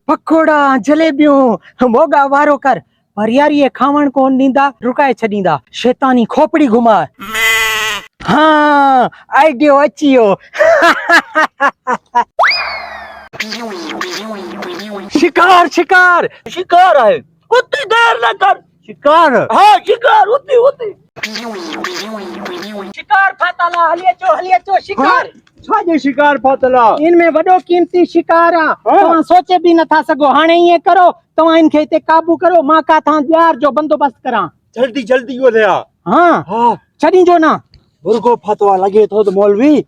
पकोड़ा जलेबियूं मोगा वारो कर पर यार ये खावण कोन ॾींदा रुकाए छॾींदा शैतानी खोपड़ी घुमाए। हाँ आइडियो अची वियो। शिकार शिकार शिकार है उतनी देर न कर। शिकार हाँ शिकार उतनी उतनी शिकार फाताला हलिए अचो शिकार छाजे शिकार फातला इनमें वडो कीमती शिकार आ तव्हां सोचे भी नथा सघो। हाणे ईअं करो तव्हां इनखे हिते काबू करो मां काथां ॾियार जो बंदोबस्त करां। जल्दी जल्दी ॻोल्हिया। हाँ हाँ छॾींजो ना। मुर्गो फतवा लगे तो मौलवी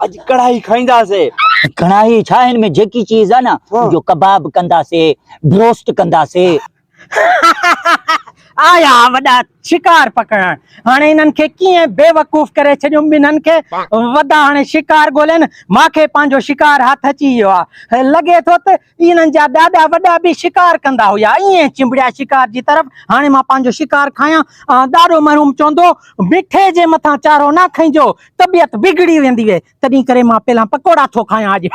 अज कढ़ाई खाईंदासे। कढ़ाई छा इनमें जेकी चीज है ना जो कबाब कंदासे ब्रोस्ट कंदासे। आया वॾा शिकार पकड़ण। हाणे इन्हनि खे कीअं बेवकूफ़ करे छॾियुमि ॿिन्हनि खे। वॾा हाणे शिकार ॻोल्हनि मांखे पंहिंजो शिकार हथ अची वियो आहे। लॻे थो त इन्हनि जा ॾाॾा वॾा बि शिकार कंदा हुया ईअं चिंबड़िया शिकार जी तरफ़। हाणे मां पंहिंजो शिकार खायां। ॾाढो मरहूम चवंदो मिठे जे मथां चारो न खाइजो तबियत बिगड़ी वेंदी आहे। तॾहिं करे मां पहिला पकोड़ा थो खायां अॼु।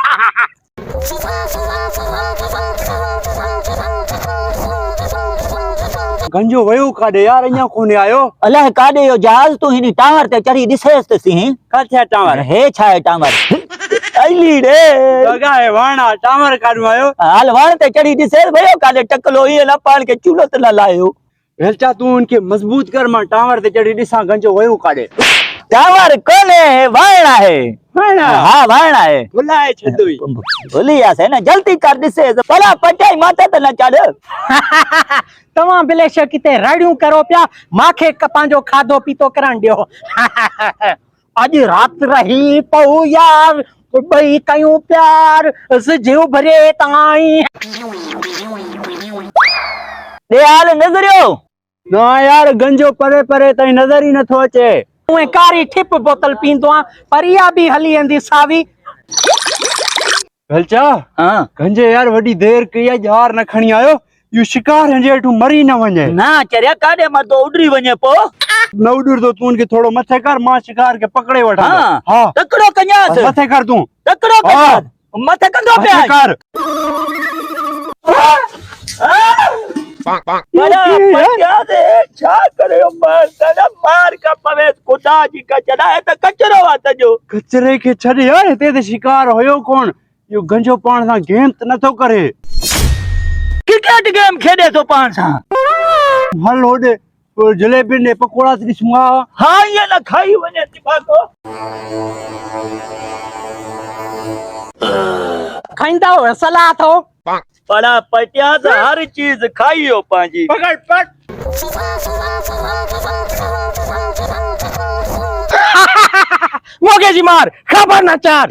गंजो वयो काॾे यार अञा कोने आयो। अलाए काॾे यो जहाज तू हिनी टावर ते चढ़ी ॾिसेस त सही। काथे टावर हे छा आहे टावर अली रे लगा है वाणा टावर काॾो आयो। हाल वण ते चढ़ी ॾिसेस भयो काॾे टकलो ये न पाण के चूलो त न लायो। भेलचा तू उनके मजबूत कर मां टावर ते चढ़ी ॾिसां गंजो वयो काॾे। टावर कोने वण आहे। वण हाँ वण आहे भुलाए छदुई भुली आसे न जल्दी कर ॾिसेस भला पटाई माथे त न चढ़। तव्हां बिलेशर किथे रड़ियूं करो पिया मांखे पंहिंजो खाधो पीतो करण ॾियो। अॼु राति रही पऊ यार ॿई कयूं प्यार सिज उभरे ताईं। ॾे हाल नज़रियो ना यार गंजो परे परे ताईं नज़र ही नथो अचे। उहे कारी ठिप बोतल पींदो आ पर इहा बि हली वेंदी सावी। भेलचा हाँ गंजे यार वडी देर कई आहे जार न खणी आयो। यू शिकार हंजे हेठू मरी न वञे। ना चरिया काॾे मर्दो उडरी वञे पो न उडर तो तू उनके थोड़ो मथे कर मां शिकार के पकड़े वठा। हाँ हाँ तकड़ो कन्यास मथे कर तू तकड़ो कन्यास मथे कंदो मथे पे कर। बड़ा पटिया दे छा करे मार का पवे खुदा जी का चढ़ाए त कचरो वा तजो। कचरे के छड़ यार हिते ते शिकार होयो कोन। यो गंजो पाण सां गेम त नथो करे। क्रिकेट गेम खेडे तो पाण सां। हल होडे जलेबी ने पकोड़ा ॾिसूंगा। हाँ ये न खाई वञे तिबाको खाईंदा हो सलाह थो। बड़ा पटिया त हर चीज खाइयो पांजी। पकड़ पट मोगे जी मार खबर ना चार।